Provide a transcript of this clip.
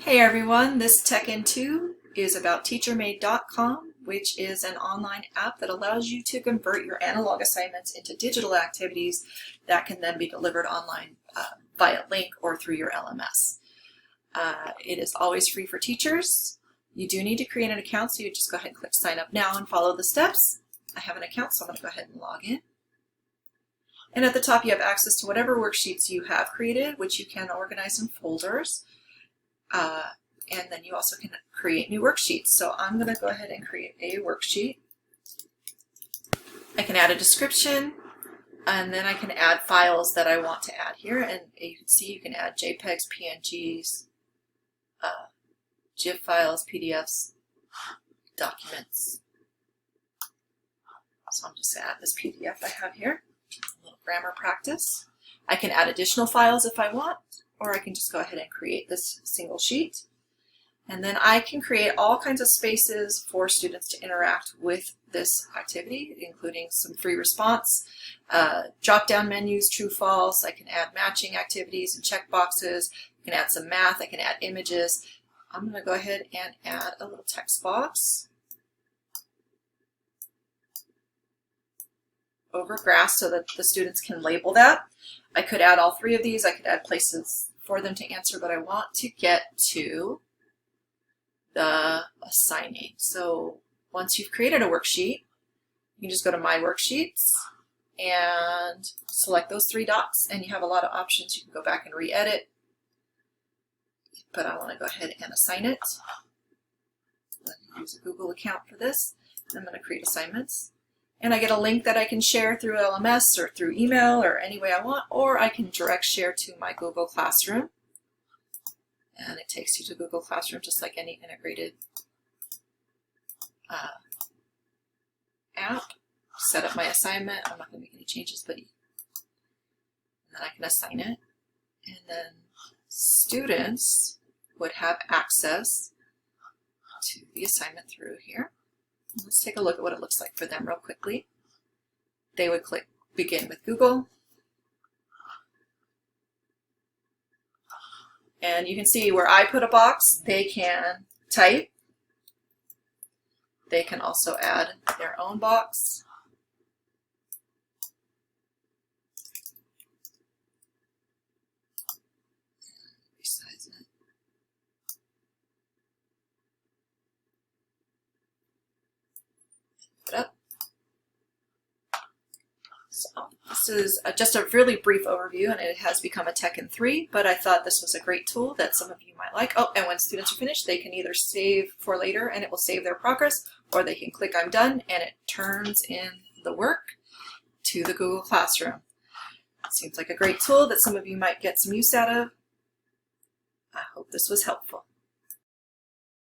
Hey everyone, this TechN2 is about TeacherMade.com, which is an online app that allows you to convert your analog assignments into digital activities that can then be delivered online via link or through your LMS. It is always free for teachers. You do need to create an account, so you just go ahead and click sign up now and follow the steps. I have an account, so I'm going to go ahead and log in. And at the top you have access to whatever worksheets you have created, which you can organize in folders. And then you also can create new worksheets. So I'm going to go ahead and create a worksheet. I can add a description, and then I can add files that I want to add here. And you can see you can add JPEGs, PNGs, GIF files, PDFs, documents. So I'm just going to add this PDF I have here, a little grammar practice. I can add additional files if I want, or I can just go ahead and create this single sheet. And then I can create all kinds of spaces for students to interact with this activity, including some free response, drop-down menus, true, false. I can add matching activities and checkboxes. I can add some math. I can add images. I'm going to go ahead and add a little text box over grass so that the students can label that. I could add all three of these. I could add places for them to answer, but I want to get to the assigning. So once you've created a worksheet, you can just go to My Worksheets and select those three dots, and you have a lot of options. You can go back and re-edit, but I want to go ahead and assign it. I'm going to use a Google account for this. I'm going to create assignments. And I get a link that I can share through LMS or through email or any way I want, or I can direct share to my Google Classroom. And it takes you to Google Classroom just like any integrated app. Set up my assignment. I'm not going to make any changes, but then I can assign it. And then students would have access to the assignment through here. Let's take a look at what it looks like for them real quickly. They would click Begin with Google. And you can see where I put a box, they can type. They can also add their own box. Resize it. Put it up. So this is just a really brief overview, and it has become a TechN3, but I thought this was a great tool that some of you might like. Oh, and when students are finished, they can either save for later and it will save their progress, or they can click I'm done and it turns in the work to the Google Classroom. It seems like a great tool that some of you might get some use out of. I hope this was helpful.